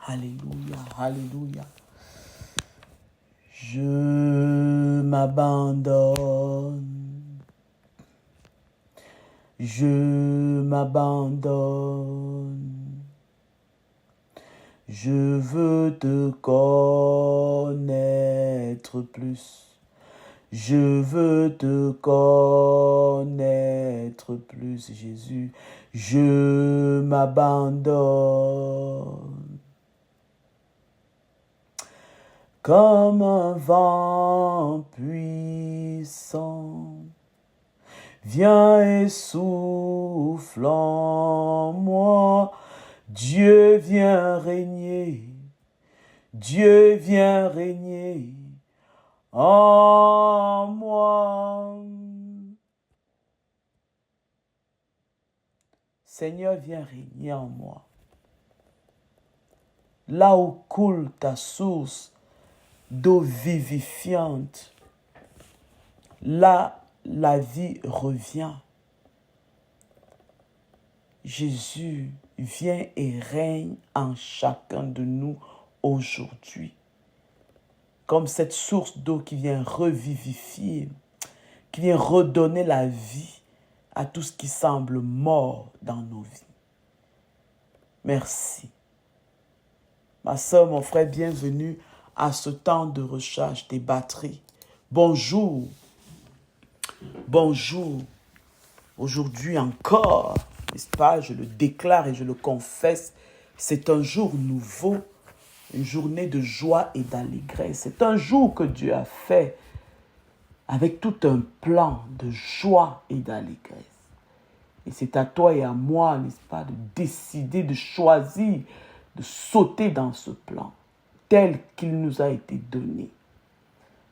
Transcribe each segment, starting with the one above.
Alléluia, alléluia. Je m'abandonne. Je m'abandonne. Je veux te connaître plus. Je veux te connaître plus, Jésus. Je m'abandonne. Comme un vent puissant, viens et souffle en moi. Dieu vient régner. Dieu vient régner en moi. Seigneur, viens régner en moi. Là où coule ta source d'eau vivifiante, là la vie revient. Jésus, viens et règne en chacun de nous aujourd'hui. Comme cette source d'eau qui vient revivifier, qui vient redonner la vie à tout ce qui semble mort dans nos vies. Merci. Ma soeur, mon frère, bienvenue à ce temps de recharge des batteries. Bonjour. Bonjour. Aujourd'hui encore, n'est-ce pas, je le déclare et je le confesse, c'est un jour nouveau, une journée de joie et d'allégresse. C'est un jour que Dieu a fait avec tout un plan de joie et d'allégresse. Et c'est à toi et à moi, n'est-ce pas, de décider, de choisir, de sauter dans ce plan tel qu'il nous a été donné.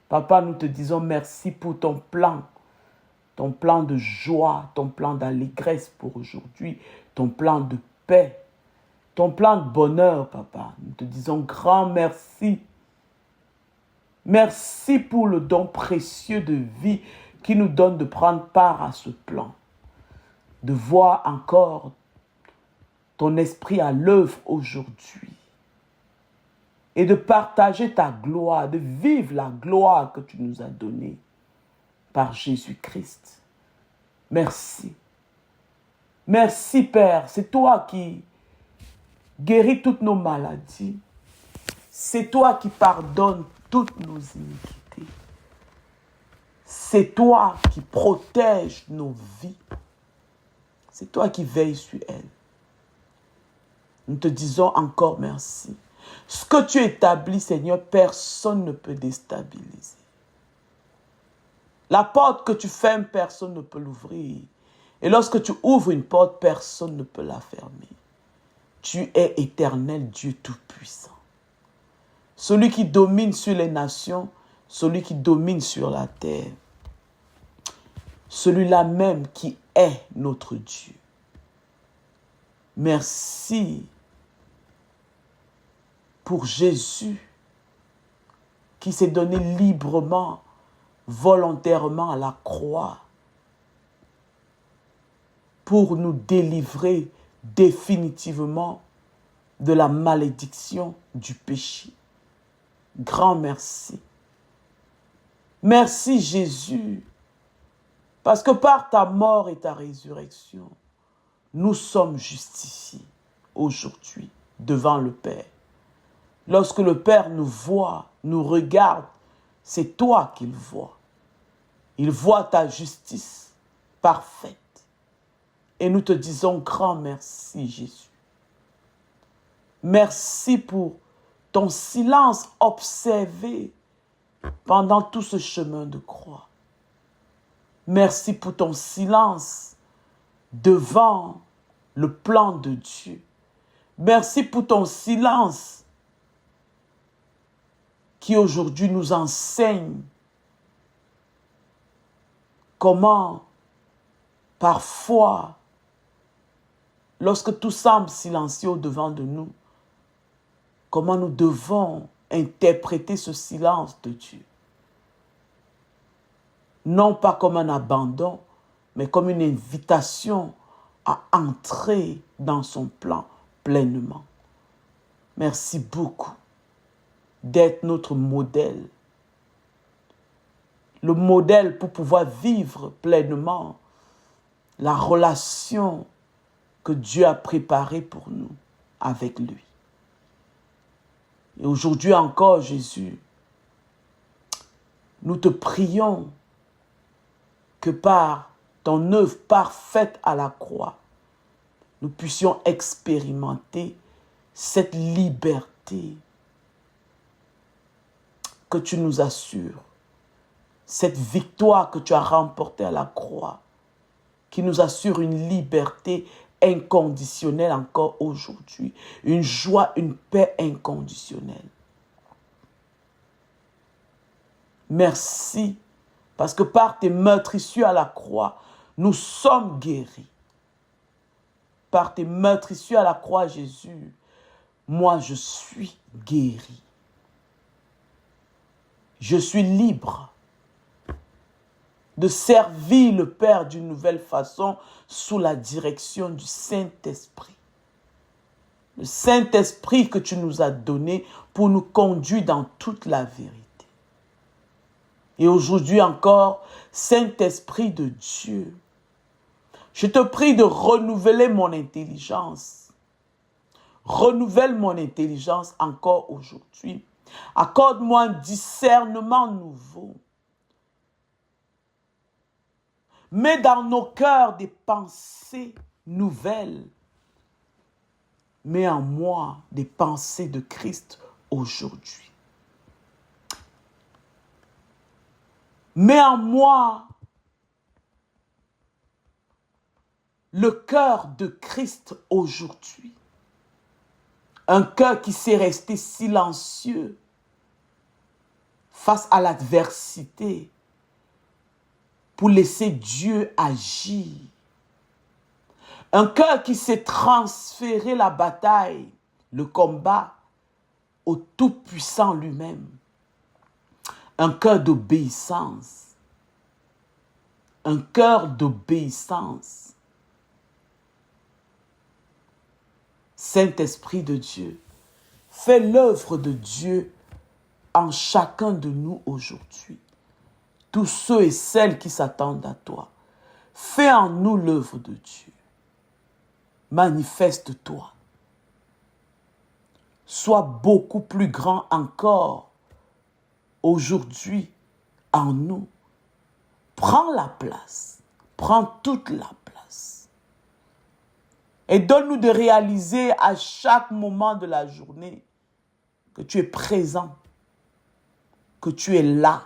Papa, nous te disons merci pour ton plan de joie, ton plan d'allégresse pour aujourd'hui, ton plan de paix, ton plan de bonheur, papa. Nous te disons grand merci. Merci pour le don précieux de vie qui nous donne de prendre part à ce plan, de voir encore ton esprit à l'œuvre aujourd'hui et de partager ta gloire, de vivre la gloire que tu nous as donnée par Jésus-Christ. Merci. Merci, Père. C'est toi qui guéris toutes nos maladies. C'est toi qui pardonnes toutes nos iniquités. C'est toi qui protèges nos vies. C'est toi qui veilles sur elles. Nous te disons encore merci. Ce que tu établis, Seigneur, personne ne peut déstabiliser. La porte que tu fermes, personne ne peut l'ouvrir. Et lorsque tu ouvres une porte, personne ne peut la fermer. Tu es éternel Dieu Tout-Puissant. Celui qui domine sur les nations, celui qui domine sur la terre. Celui-là même qui est notre Dieu. Merci pour Jésus qui s'est donné librement, volontairement à la croix pour nous délivrer définitivement de la malédiction du péché. Grand merci. Merci Jésus, parce que par ta mort et ta résurrection, nous sommes justifiés aujourd'hui devant le Père. Lorsque le Père nous voit, nous regarde, c'est toi qu'il voit. Il voit ta justice parfaite. Et nous te disons grand merci, Jésus. Merci pour ton silence observé pendant tout ce chemin de croix. Merci pour ton silence devant le plan de Dieu. Merci pour ton silence qui aujourd'hui nous enseigne comment parfois, lorsque tout semble silencieux au-devant de nous, comment nous devons interpréter ce silence de Dieu. Non pas comme un abandon, mais comme une invitation à entrer dans son plan pleinement. Merci beaucoup d'être notre modèle. Le modèle pour pouvoir vivre pleinement la relation que Dieu a préparée pour nous avec lui. Et aujourd'hui encore, Jésus, nous te prions que par ton œuvre parfaite à la croix, nous puissions expérimenter cette liberté que tu nous assures, cette victoire que tu as remportée à la croix, qui nous assure une liberté inconditionnelle encore aujourd'hui, une joie, une paix inconditionnelle. Merci, parce que par tes meurtrissures à la croix, nous sommes guéris. Par tes meurtrissures à la croix, Jésus, moi je suis guéri. Je suis libre de servir le Père d'une nouvelle façon sous la direction du Saint-Esprit. Le Saint-Esprit que tu nous as donné pour nous conduire dans toute la vérité. Et aujourd'hui encore, Saint-Esprit de Dieu, je te prie de renouveler mon intelligence. Renouvelle mon intelligence encore aujourd'hui. Accorde-moi un discernement nouveau. Mets dans nos cœurs des pensées nouvelles. Mets en moi des pensées de Christ aujourd'hui. Mets en moi le cœur de Christ aujourd'hui. Un cœur qui s'est resté silencieux face à l'adversité pour laisser Dieu agir. Un cœur qui s'est transféré la bataille, le combat, au Tout-Puissant lui-même. Un cœur d'obéissance. Un cœur d'obéissance. Saint-Esprit de Dieu, fais l'œuvre de Dieu en chacun de nous aujourd'hui. Tous ceux et celles qui s'attendent à toi, fais en nous l'œuvre de Dieu. Manifeste-toi. Sois beaucoup plus grand encore aujourd'hui en nous. Prends la place. Prends toute la place. Et donne-nous de réaliser à chaque moment de la journée que tu es présent, que tu es là.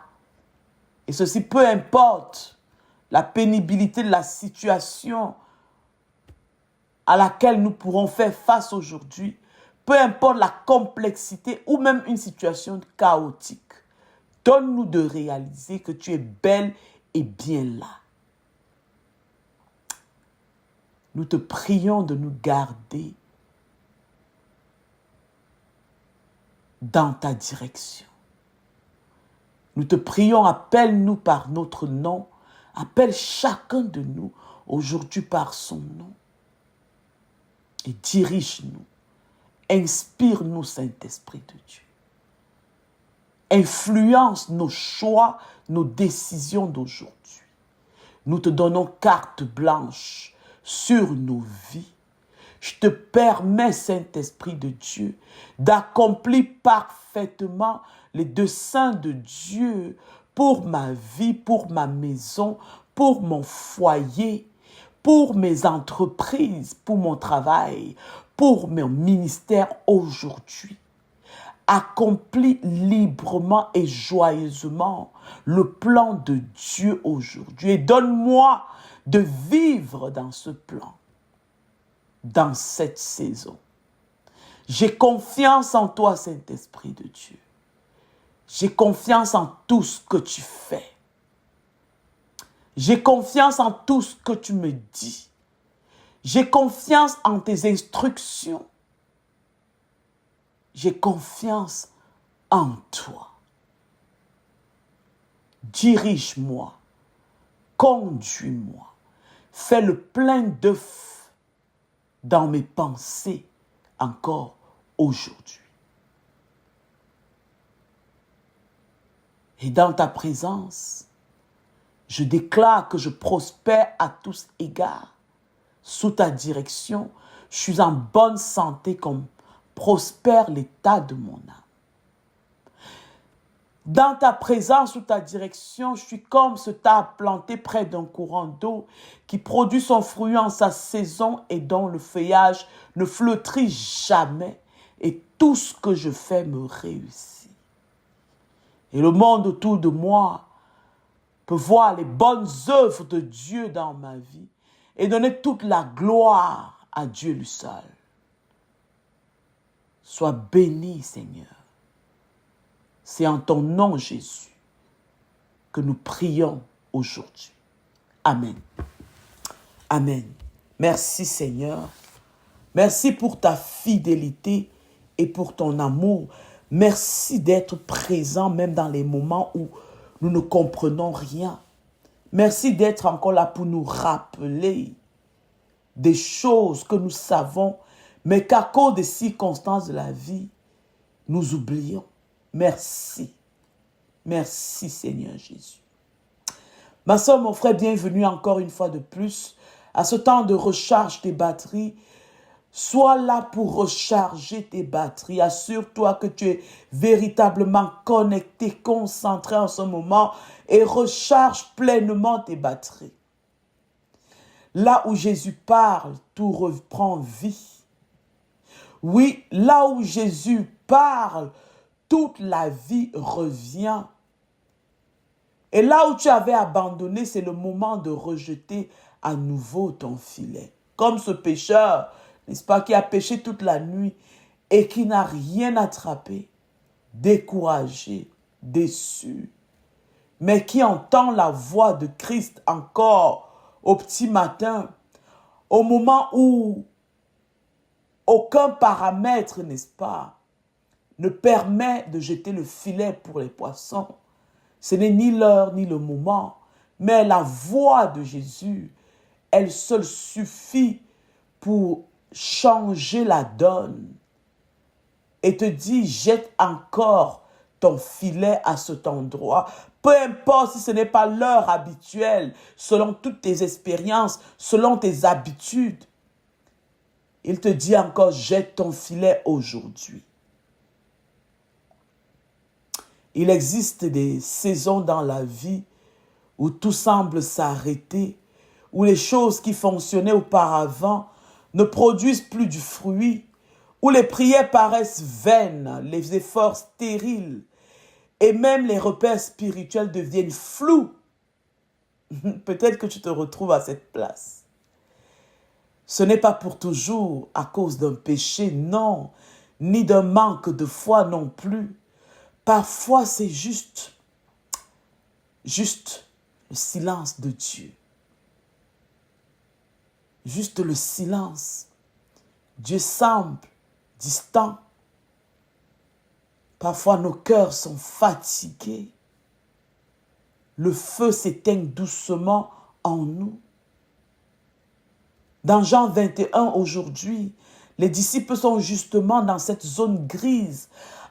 Et ceci, peu importe la pénibilité de la situation à laquelle nous pourrons faire face aujourd'hui, peu importe la complexité ou même une situation chaotique, donne-nous de réaliser que tu es belle et bien là. Nous te prions de nous garder dans ta direction. Nous te prions, appelle-nous par notre nom, appelle chacun de nous aujourd'hui par son nom. Et dirige-nous, inspire-nous, Saint-Esprit de Dieu. Influence nos choix, nos décisions d'aujourd'hui. Nous te donnons carte blanche sur nos vies. Je te permets, Saint-Esprit de Dieu, d'accomplir parfaitement les desseins de Dieu pour ma vie, pour ma maison, pour mon foyer, pour mes entreprises, pour mon travail, pour mon ministère aujourd'hui. Accomplis librement et joyeusement le plan de Dieu aujourd'hui. Et donne-moi de vivre dans ce plan, dans cette saison. J'ai confiance en toi, Saint-Esprit de Dieu. J'ai confiance en tout ce que tu fais. J'ai confiance en tout ce que tu me dis. J'ai confiance en tes instructions. J'ai confiance en toi. Dirige-moi, conduis-moi. Fais le plein d'œufs dans mes pensées encore aujourd'hui. Et dans ta présence, je déclare que je prospère à tous égards. Sous ta direction, je suis en bonne santé comme prospère l'état de mon âme. Dans ta présence, sous ta direction, je suis comme ce arbre planté près d'un courant d'eau qui produit son fruit en sa saison et dont le feuillage ne flétrit jamais. Et tout ce que je fais me réussit. Et le monde autour de moi peut voir les bonnes œuvres de Dieu dans ma vie et donner toute la gloire à Dieu lui seul. Sois béni, Seigneur. C'est en ton nom, Jésus, que nous prions aujourd'hui. Amen. Amen. Merci, Seigneur. Merci pour ta fidélité et pour ton amour. Merci d'être présent même dans les moments où nous ne comprenons rien. Merci d'être encore là pour nous rappeler des choses que nous savons, mais qu'à cause des circonstances de la vie, nous oublions. Merci. Merci Seigneur Jésus. Ma soeur, mon frère, bienvenue encore une fois de plus à ce temps de recharge des batteries. Sois là pour recharger tes batteries. Assure-toi que tu es véritablement connecté, concentré en ce moment et recharge pleinement tes batteries. Là où Jésus parle, tout reprend vie. Oui, là où Jésus parle, toute la vie revient. Et là où tu avais abandonné, c'est le moment de rejeter à nouveau ton filet. Comme ce pécheur, n'est-ce pas, qui a péché toute la nuit et qui n'a rien attrapé, découragé, déçu, mais qui entend la voix de Christ encore au petit matin, au moment où aucun paramètre, n'est-ce pas, ne permet de jeter le filet pour les poissons. Ce n'est ni l'heure ni le moment, mais la voix de Jésus, elle seule suffit pour changer la donne et te dit, jette encore ton filet à cet endroit. Peu importe si ce n'est pas l'heure habituelle, selon toutes tes expériences, selon tes habitudes. Il te dit encore, jette ton filet aujourd'hui. Il existe des saisons dans la vie où tout semble s'arrêter, où les choses qui fonctionnaient auparavant ne produisent plus du fruit, où les prières paraissent vaines, les efforts stériles, et même les repères spirituels deviennent flous. Peut-être que tu te retrouves à cette place. Ce n'est pas pour toujours à cause d'un péché, non, ni d'un manque de foi non plus. Parfois, c'est juste le silence de Dieu. Juste le silence. Dieu semble distant. Parfois, nos cœurs sont fatigués. Le feu s'éteint doucement en nous. Dans Jean 21, aujourd'hui, les disciples sont justement dans cette zone grise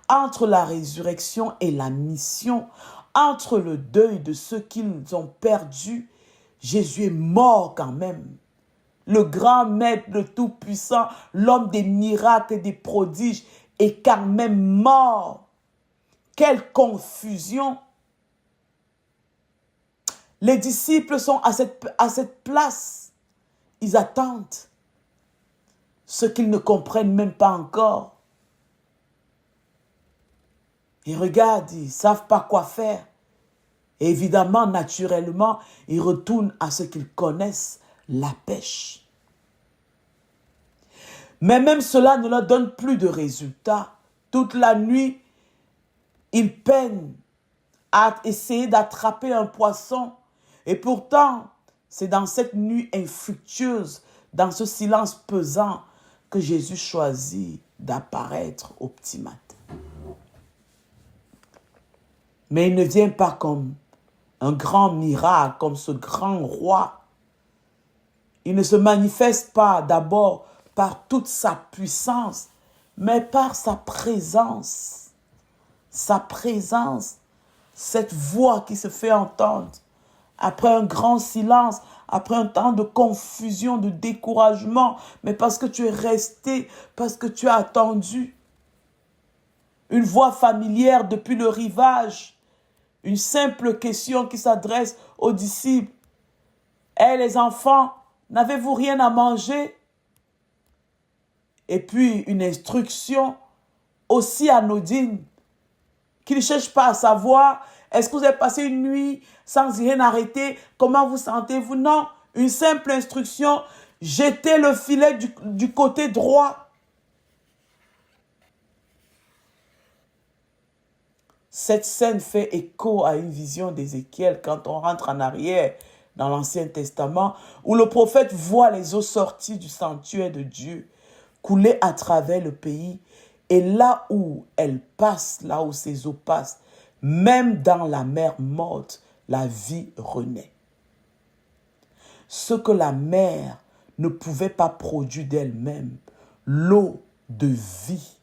entre la résurrection et la mission, entre le deuil de ceux qu'ils ont perdus. Jésus est mort quand même. Le grand maître, le tout-puissant, l'homme des miracles et des prodiges est quand même mort. Quelle confusion! Les disciples sont à cette place. Ils attendent ce qu'ils ne comprennent même pas encore. Ils regardent, ils ne savent pas quoi faire. Et évidemment, naturellement, ils retournent à ce qu'ils connaissent, la pêche. Mais même cela ne leur donne plus de résultats. Toute la nuit, ils peinent à essayer d'attraper un poisson. Et pourtant, c'est dans cette nuit infructueuse, dans ce silence pesant, que Jésus choisit d'apparaître au petit matin. Mais il ne vient pas comme un grand miracle, comme ce grand roi. Il ne se manifeste pas d'abord par toute sa puissance, mais par sa présence. Sa présence. Cette voix qui se fait entendre après un grand silence, après un temps de confusion, de découragement, mais parce que tu es resté, parce que tu as attendu. Une voix familière depuis le rivage, une simple question qui s'adresse aux disciples. Eh les enfants, n'avez-vous rien à manger? Et puis une instruction aussi anodine, qui ne cherche pas à savoir, est-ce que vous avez passé une nuit sans rien arrêter? Comment vous sentez-vous? Non, une simple instruction, jetez le filet du côté droit. Cette scène fait écho à une vision d'Ézéchiel quand on rentre en arrière dans l'Ancien Testament, où le prophète voit les eaux sorties du sanctuaire de Dieu couler à travers le pays, et là où elles passent, là où ces eaux passent, même dans la mer morte, la vie renaît. Ce que la mer ne pouvait pas produire d'elle-même, l'eau de vie,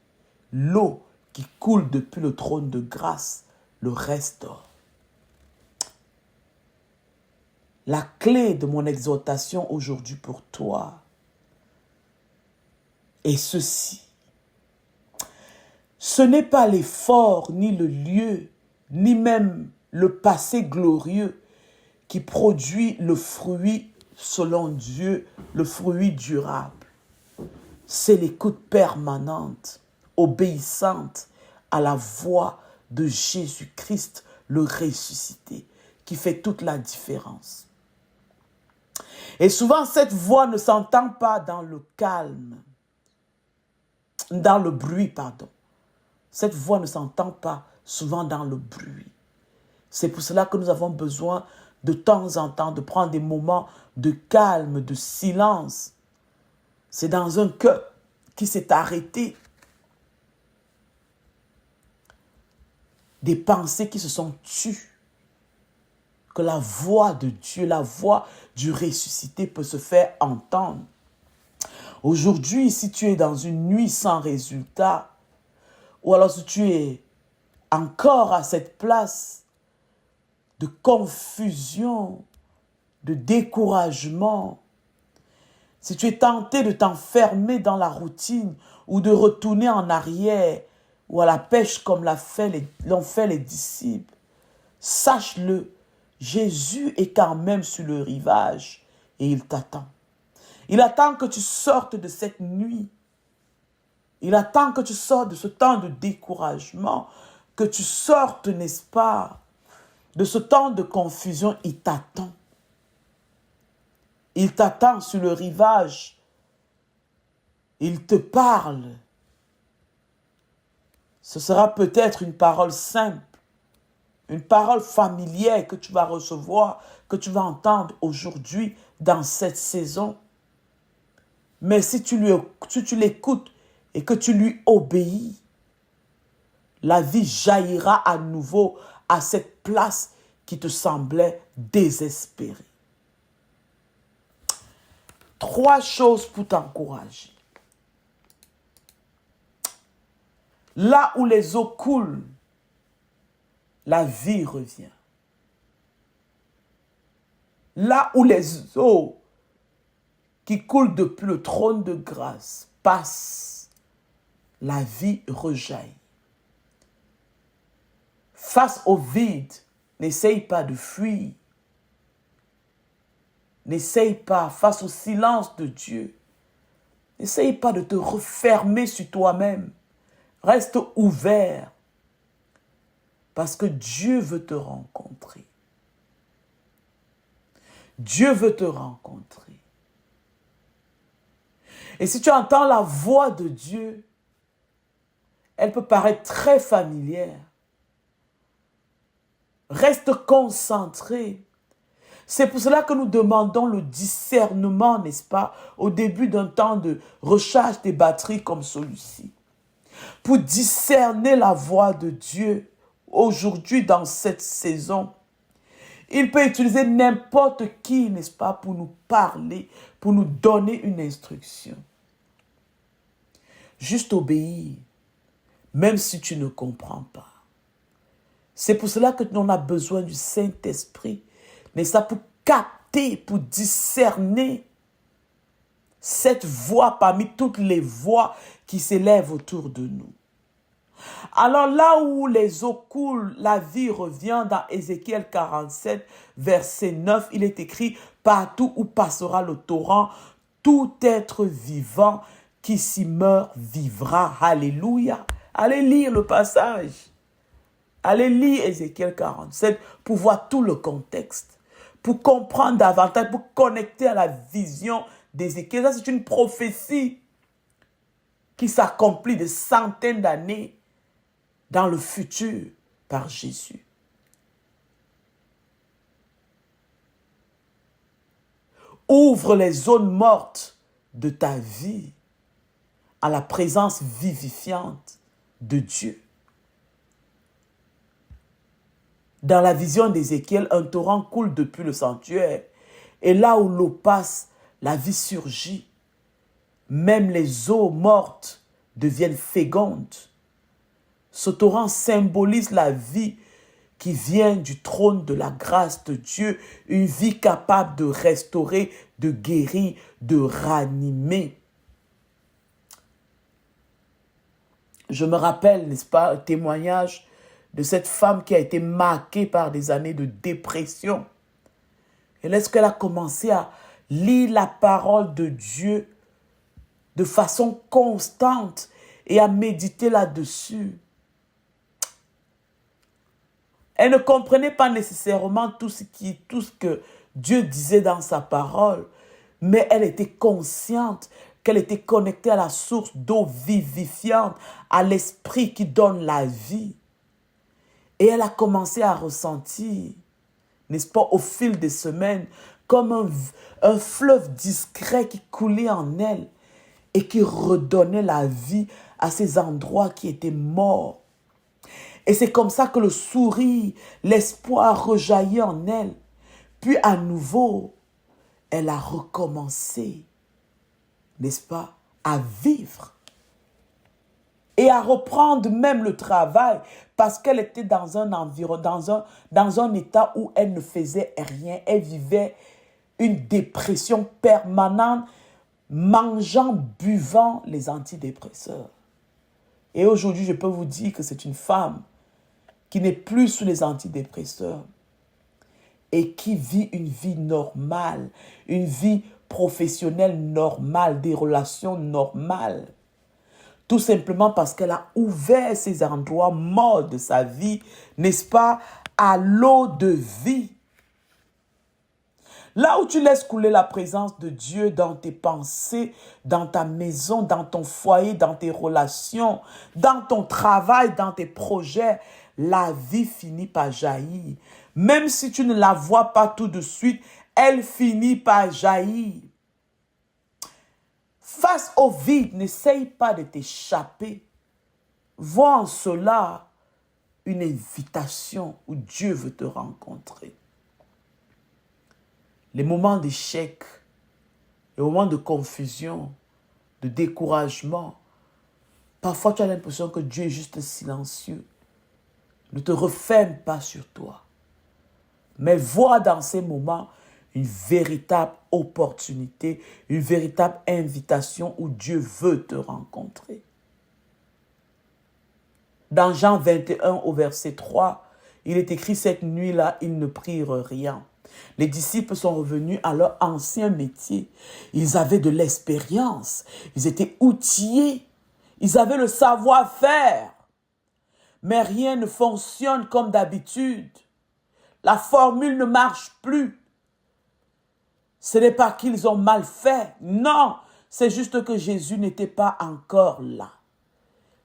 l'eau qui coule depuis le trône de grâce, le restaure. La clé de mon exhortation aujourd'hui pour toi est ceci. Ce n'est pas l'effort, ni le lieu, ni même le passé glorieux qui produit le fruit selon Dieu, le fruit durable. C'est l'écoute permanente, obéissante à la voix de Jésus-Christ, le ressuscité, qui fait toute la différence. Et souvent, cette voix ne s'entend pas dans le calme, dans le bruit, pardon. Cette voix ne s'entend pas souvent dans le bruit. C'est pour cela que nous avons besoin de temps en temps de prendre des moments de calme, de silence. C'est dans un cœur qui s'est arrêté. Des pensées qui se sont tues. Que la voix de Dieu, la voix du ressuscité peut se faire entendre. Aujourd'hui, si tu es dans une nuit sans résultat, ou alors si tu es encore à cette place de confusion, de découragement, si tu es tenté de t'enfermer dans la routine ou de retourner en arrière ou à la pêche comme l'ont fait les disciples, sache-le, Jésus est quand même sur le rivage et il t'attend. Il attend que tu sortes de cette nuit. Il attend que tu sortes de ce temps de découragement, que tu sortes, n'est-ce pas, de ce temps de confusion. Il t'attend. Il t'attend sur le rivage. Il te parle. Ce sera peut-être une parole simple, une parole familière que tu vas recevoir, que tu vas entendre aujourd'hui dans cette saison. Mais si tu l'écoutes et que tu lui obéis, la vie jaillira à nouveau à cette place qui te semblait désespérée. 3 choses pour t'encourager. Là où les eaux coulent, la vie revient. Là où les eaux qui coulent depuis le trône de grâce passent, la vie rejaillit. Face au vide, n'essaye pas de fuir. N'essaye pas, face au silence de Dieu, n'essaye pas de te refermer sur toi-même. Reste ouvert, parce que Dieu veut te rencontrer. Dieu veut te rencontrer. Et si tu entends la voix de Dieu, elle peut paraître très familière. Reste concentré. C'est pour cela que nous demandons le discernement, n'est-ce pas, au début d'un temps de recharge des batteries comme celui-ci. Pour discerner la voix de Dieu aujourd'hui dans cette saison. Il peut utiliser n'importe qui, n'est-ce pas, pour nous parler, pour nous donner une instruction. Juste obéir, même si tu ne comprends pas. C'est pour cela que l'on a besoin du Saint-Esprit. Mais ça pour capter, pour discerner cette voix parmi toutes les voix qui s'élèvent autour de nous. Alors là où les eaux coulent, la vie revient. Dans Ézéchiel 47, verset 9, il est écrit « Partout où passera le torrent, tout être vivant qui s'y meurt vivra. » Alléluia. Allez lire le passage. Allez lire Ézéchiel 47 pour voir tout le contexte, pour comprendre davantage, pour connecter à la vision d'Ézéchiel. Ça, c'est une prophétie qui s'accomplit de centaines d'années dans le futur par Jésus. Ouvre les zones mortes de ta vie à la présence vivifiante de Dieu. Dans la vision d'Ézéchiel, un torrent coule depuis le sanctuaire. Et là où l'eau passe, la vie surgit. Même les eaux mortes deviennent fécondes. Ce torrent symbolise la vie qui vient du trône de la grâce de Dieu. Une vie capable de restaurer, de guérir, de ranimer. Je me rappelle, n'est-ce pas, un témoignage de cette femme qui a été marquée par des années de dépression. Et lorsqu'elle a commencé à lire la parole de Dieu de façon constante et à méditer là-dessus, elle ne comprenait pas nécessairement tout ce que Dieu disait dans sa parole, mais elle était consciente qu'elle était connectée à la source d'eau vivifiante, à l'esprit qui donne la vie. Et elle a commencé à ressentir, n'est-ce pas, au fil des semaines, comme un fleuve discret qui coulait en elle et qui redonnait la vie à ces endroits qui étaient morts. Et c'est comme ça que le sourire, l'espoir rejaillit en elle. Puis à nouveau, elle a recommencé, n'est-ce pas, à vivre. Et à reprendre même le travail parce qu'elle était dans un environnement, dans un état où elle ne faisait rien. Elle vivait une dépression permanente, mangeant, buvant les antidépresseurs. Et aujourd'hui, je peux vous dire que c'est une femme qui n'est plus sous les antidépresseurs et qui vit une vie normale, une vie professionnelle normale, des relations normales. Tout simplement parce qu'elle a ouvert ces endroits morts de sa vie, n'est-ce pas, à l'eau de vie. Là où tu laisses couler la présence de Dieu dans tes pensées, dans ta maison, dans ton foyer, dans tes relations, dans ton travail, dans tes projets, la vie finit par jaillir. Même si tu ne la vois pas tout de suite, elle finit par jaillir. Face au vide, n'essaye pas de t'échapper. Vois en cela une invitation où Dieu veut te rencontrer. Les moments d'échec, les moments de confusion, de découragement, parfois tu as l'impression que Dieu est juste silencieux. Ne te referme pas sur toi. Mais vois dans ces moments une véritable opportunité, une véritable invitation où Dieu veut te rencontrer. Dans Jean 21 au verset 3, il est écrit: cette nuit-là, ils ne prirent rien. Les disciples sont revenus à leur ancien métier. Ils avaient de l'expérience, ils étaient outillés, ils avaient le savoir-faire. Mais rien ne fonctionne comme d'habitude. La formule ne marche plus. Ce n'est pas qu'ils ont mal fait. Non, c'est juste que Jésus n'était pas encore là.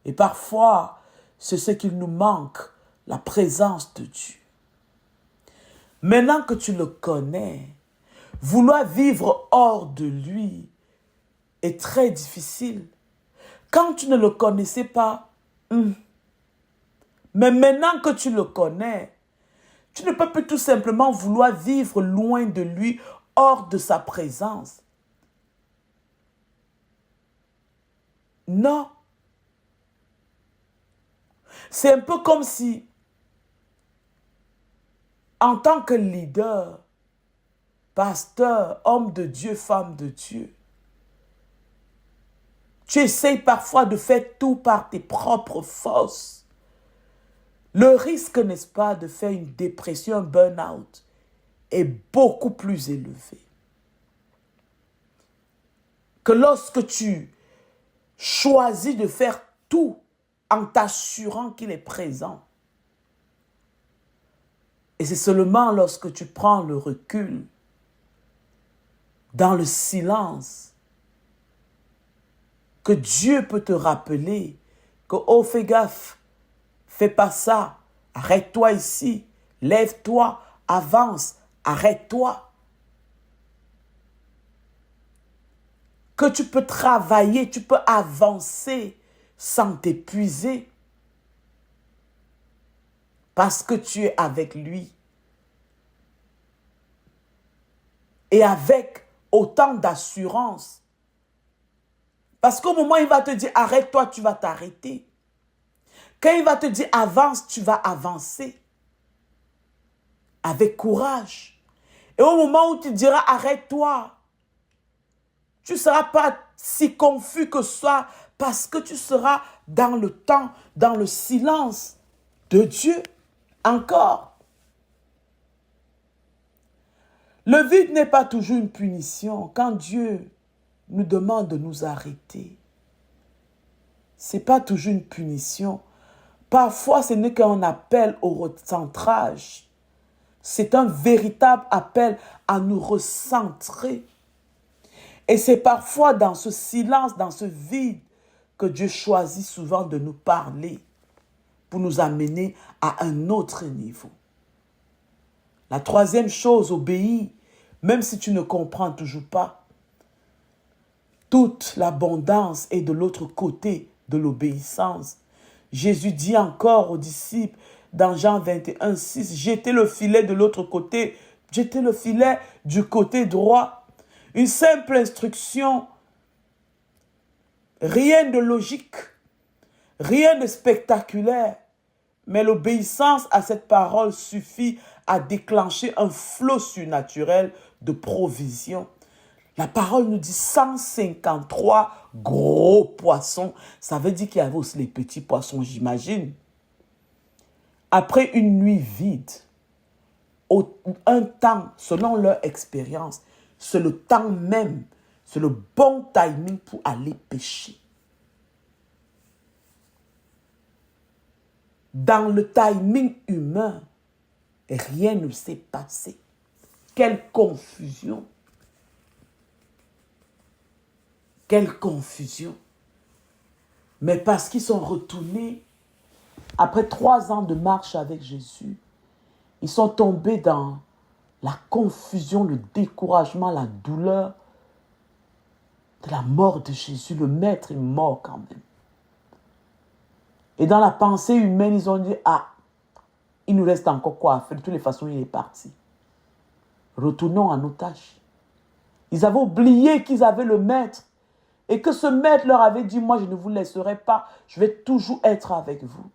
Et parfois, c'est ce qu'il nous manque, la présence de Dieu. Maintenant que tu le connais, vouloir vivre hors de lui est très difficile. Quand tu ne le connaissais pas, mais maintenant que tu le connais, tu ne peux plus tout simplement vouloir vivre loin de lui, hors de sa présence. Non. C'est un peu comme si En tant que leader, pasteur, homme de Dieu, femme de Dieu, tu essayes parfois de faire tout par tes propres forces. Le risque, n'est-ce pas, de faire une dépression, un burn-out est beaucoup plus élevé que lorsque tu choisis de faire tout en t'assurant qu'il est présent. Et c'est seulement lorsque tu prends le recul, dans le silence, que Dieu peut te rappeler que, oh, fais gaffe, fais pas ça, arrête-toi ici, lève-toi, avance, arrête-toi. Que tu peux travailler, tu peux avancer sans t'épuiser. Parce que tu es avec lui. Et avec autant d'assurance. Parce qu'au moment où il va te dire arrête-toi, tu vas t'arrêter. Quand il va te dire avance, tu vas avancer. Avec courage. Et au moment où tu diras arrête-toi, tu ne seras pas si confus que ça parce que tu seras dans le temps, dans le silence de Dieu. Encore. Le vide n'est pas toujours une punition. Quand Dieu nous demande de nous arrêter, ce n'est pas toujours une punition. Parfois, ce n'est qu'un appel au recentrage. C'est un véritable appel à nous recentrer. Et c'est parfois dans ce silence, dans ce vide, que Dieu choisit souvent de nous parler pour nous amener à un autre niveau. La troisième chose, obéis, même si tu ne comprends toujours pas. Toute l'abondance est de l'autre côté de l'obéissance. Jésus dit encore aux disciples dans Jean 21, 6, jetez le filet de l'autre côté, jetez le filet du côté droit. Une simple instruction, rien de logique, rien de spectaculaire, mais l'obéissance à cette parole suffit à déclencher un flot surnaturel de provision. La parole nous dit 153 gros poissons. Ça veut dire qu'il y avait aussi les petits poissons, j'imagine. Après une nuit vide, un temps, selon leur expérience, c'est le temps même, c'est le bon timing pour aller pêcher. Dans le timing humain, rien ne s'est passé. Quelle confusion! Quelle confusion! Mais parce qu'ils sont retournés, après 3 ans de marche avec Jésus, ils sont tombés dans la confusion, le découragement, la douleur de la mort de Jésus. Le maître est mort quand même. Et dans la pensée humaine, ils ont dit, ah, il nous reste encore quoi à faire. De toutes les façons, il est parti. Retournons à nos tâches. Ils avaient oublié qu'ils avaient le maître. Et que ce maître leur avait dit, moi je ne vous laisserai pas, je vais toujours être avec vous.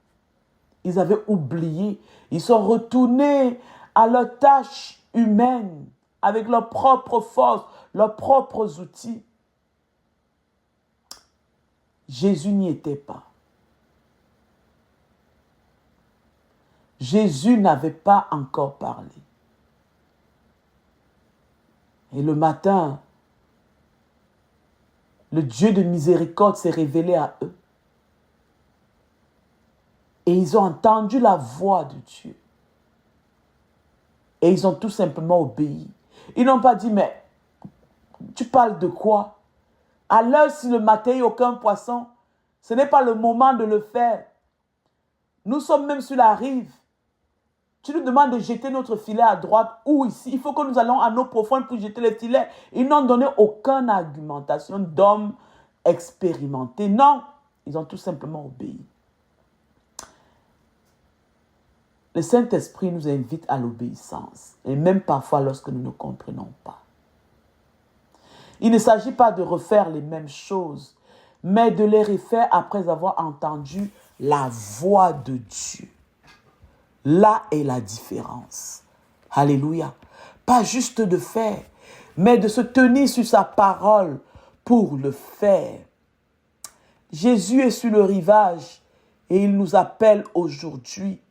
Ils avaient oublié. Ils sont retournés à leurs tâches humaines, avec leurs propres forces, leurs propres outils. Jésus n'y était pas. Jésus n'avait pas encore parlé. Et le matin, le Dieu de miséricorde s'est révélé à eux. Et ils ont entendu la voix de Dieu. Et ils ont tout simplement obéi. Ils n'ont pas dit, mais tu parles de quoi? À l'heure, si le matin, il n'y a aucun poisson, ce n'est pas le moment de le faire. Nous sommes même sur la rive. Tu nous demandes de jeter notre filet à droite ou ici. Il faut que nous allons à l'eau profonde pour jeter les filets. Ils n'ont donné aucune argumentation d'hommes expérimentés. Non, ils ont tout simplement obéi. Le Saint-Esprit nous invite à l'obéissance. Et même parfois lorsque nous ne comprenons pas. Il ne s'agit pas de refaire les mêmes choses, mais de les refaire après avoir entendu la voix de Dieu. Là est la différence. Alléluia. Pas juste de faire, mais de se tenir sur sa parole pour le faire. Jésus est sur le rivage et il nous appelle aujourd'hui.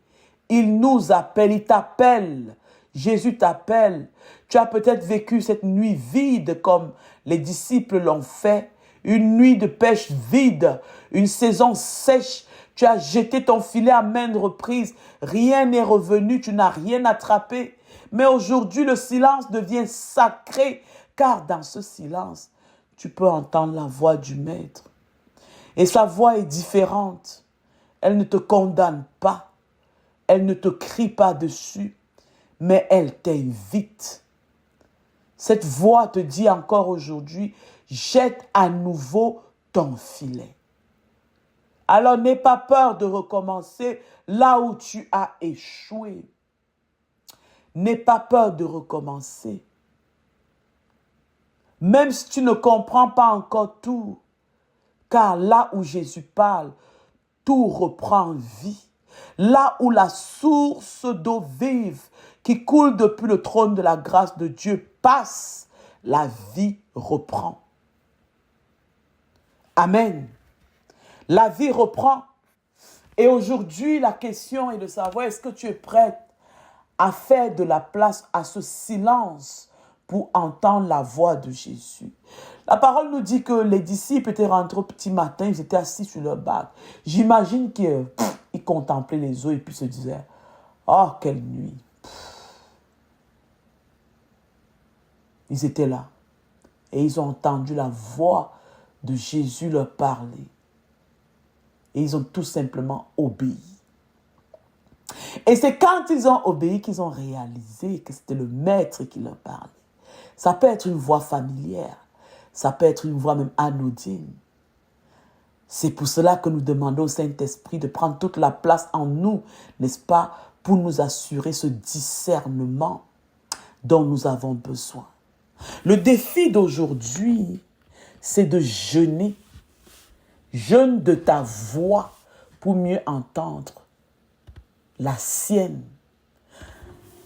Il nous appelle, il t'appelle. Jésus t'appelle. Tu as peut-être vécu cette nuit vide comme les disciples l'ont fait. Une nuit de pêche vide, une saison sèche. Tu as jeté ton filet à maintes reprises. Rien n'est revenu, tu n'as rien attrapé. Mais aujourd'hui, le silence devient sacré, car dans ce silence, tu peux entendre la voix du Maître. Et sa voix est différente. Elle ne te condamne pas. Elle ne te crie pas dessus, mais elle t'invite. Cette voix te dit encore aujourd'hui, jette à nouveau ton filet. Alors n'aie pas peur de recommencer là où tu as échoué. N'aie pas peur de recommencer. Même si tu ne comprends pas encore tout, car là où Jésus parle, tout reprend vie. Là où la source d'eau vive qui coule depuis le trône de la grâce de Dieu passe, la vie reprend. Amen. La vie reprend. Et aujourd'hui, la question est de savoir, est-ce que tu es prête à faire de la place à ce silence pour entendre la voix de Jésus? La parole nous dit que les disciples étaient rentrés au petit matin, ils étaient assis sur leur barque. J'imagine qu'ils contemplaient les eaux et puis se disaient, oh, quelle nuit. Ils étaient là et ils ont entendu la voix de Jésus leur parler. Et ils ont tout simplement obéi. Et c'est quand ils ont obéi qu'ils ont réalisé que c'était le Maître qui leur parlait. Ça peut être une voix familière. Ça peut être une voix même anodine. C'est pour cela que nous demandons au Saint-Esprit de prendre toute la place en nous, n'est-ce pas, pour nous assurer ce discernement dont nous avons besoin. Le défi d'aujourd'hui, c'est de jeûner. Jeûne de ta voix pour mieux entendre la sienne.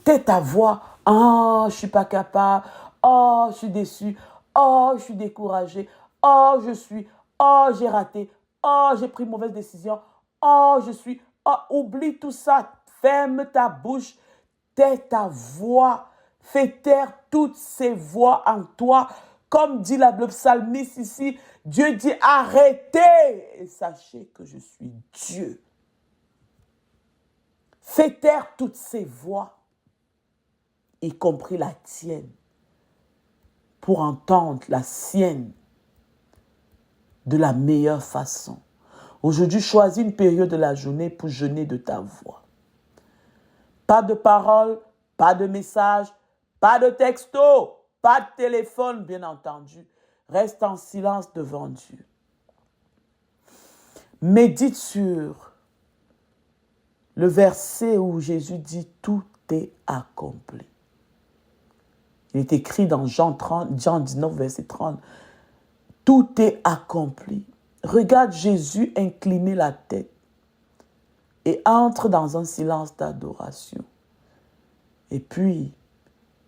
Tais ta voix. Oh, je ne suis pas capable. Oh, je suis déçu. Oh, je suis découragé. Oh, Oh, j'ai raté. Oh, j'ai pris une mauvaise décision. Oh, Oh, oublie tout ça. Ferme ta bouche. Tais ta voix. Fais taire toutes ces voix en toi. Comme dit le psalmiste ici, Dieu dit arrêtez et sachez que je suis Dieu. Fais taire toutes ces voix, y compris la tienne, pour entendre la sienne de la meilleure façon. Aujourd'hui, choisis une période de la journée pour jeûner de ta voix. Pas de paroles, pas de messages, pas de texto, pas de téléphone, bien entendu. Reste en silence devant Dieu. Médite sur le verset où Jésus dit « Tout est accompli ». Il est écrit dans Jean 19, verset 30. « Tout est accompli ». Regarde Jésus incliner la tête et entre dans un silence d'adoration. Et puis,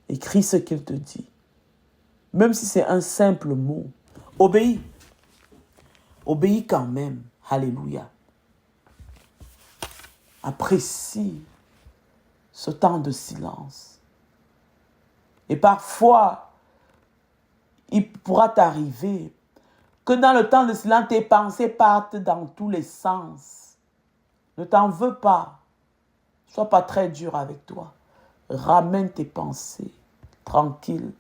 écris ce qu'il te dit. Même si c'est un simple mot, obéis. Obéis quand même. Alléluia. Apprécie ce temps de silence. Et parfois, il pourra t'arriver que dans le temps de silence, tes pensées partent dans tous les sens. Ne t'en veux pas. Sois pas très dur avec toi. Ramène tes pensées tranquilles.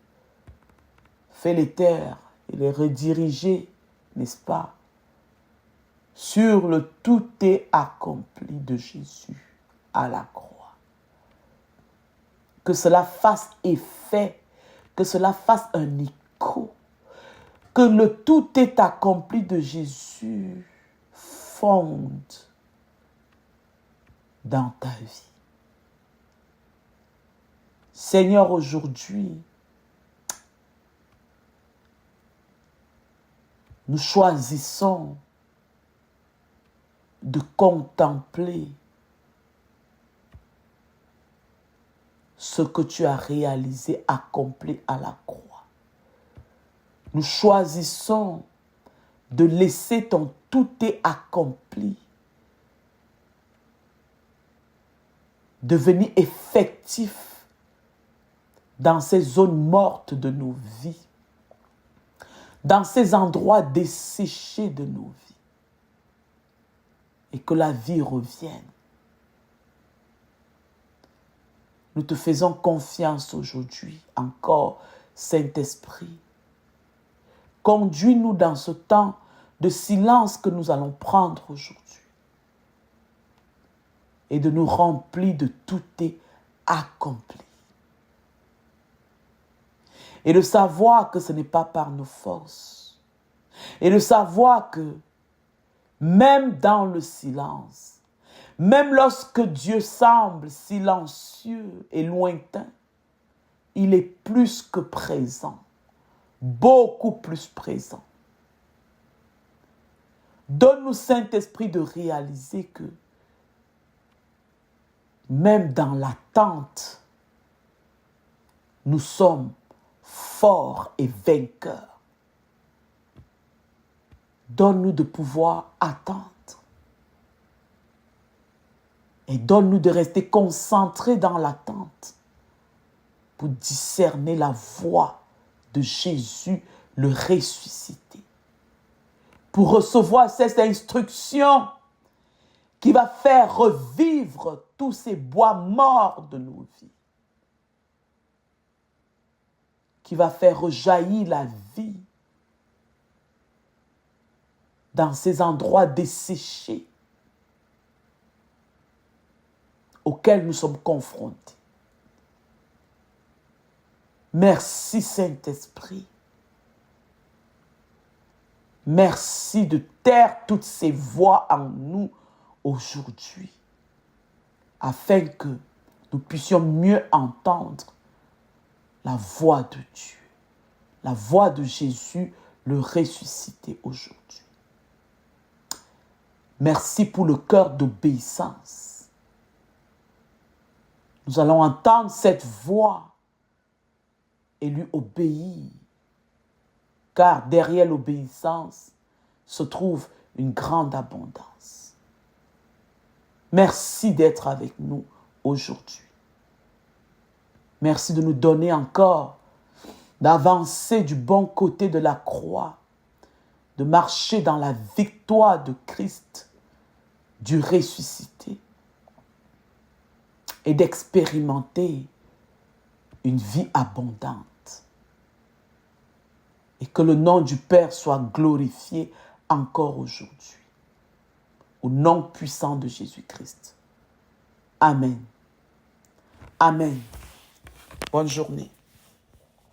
Fais-les taire et les rediriger, n'est-ce pas, sur le tout est accompli de Jésus à la croix. Que cela fasse effet, que cela fasse un écho, que le tout est accompli de Jésus fonde dans ta vie. Seigneur, aujourd'hui, nous choisissons de contempler ce que tu as réalisé, accompli à la croix. Nous choisissons de laisser ton tout est accompli devenir effectif dans ces zones mortes de nos vies, dans ces endroits desséchés de nos vies, et que la vie revienne. Nous te faisons confiance aujourd'hui, encore, Saint-Esprit. Conduis-nous dans ce temps de silence que nous allons prendre aujourd'hui et de nous remplir de tout est accompli. Et de savoir que ce n'est pas par nos forces. Et de savoir que même dans le silence, même lorsque Dieu semble silencieux et lointain, il est plus que présent, beaucoup plus présent. Donne-nous, Saint-Esprit, de réaliser que même dans l'attente, nous sommes forts et vainqueurs. Donne-nous de pouvoir attendre. Et donne-nous de rester concentrés dans l'attente pour discerner la voix de Jésus, le ressuscité. Pour recevoir cette instruction qui va faire revivre tous ces bois morts de nos vies. Qui va faire rejaillir la vie dans ces endroits desséchés auxquels nous sommes confrontés. Merci Saint-Esprit. Merci de taire toutes ces voix en nous aujourd'hui, afin que nous puissions mieux entendre la voix de Dieu, la voix de Jésus, le ressuscité aujourd'hui. Merci pour le cœur d'obéissance. Nous allons entendre cette voix et lui obéir, car derrière l'obéissance se trouve une grande abondance. Merci d'être avec nous aujourd'hui. Merci de nous donner encore d'avancer du bon côté de la croix, de marcher dans la victoire de Christ, du ressuscité, et d'expérimenter une vie abondante. Et que le nom du Père soit glorifié encore aujourd'hui. Au nom puissant de Jésus-Christ. Amen. Amen. Bonne journée.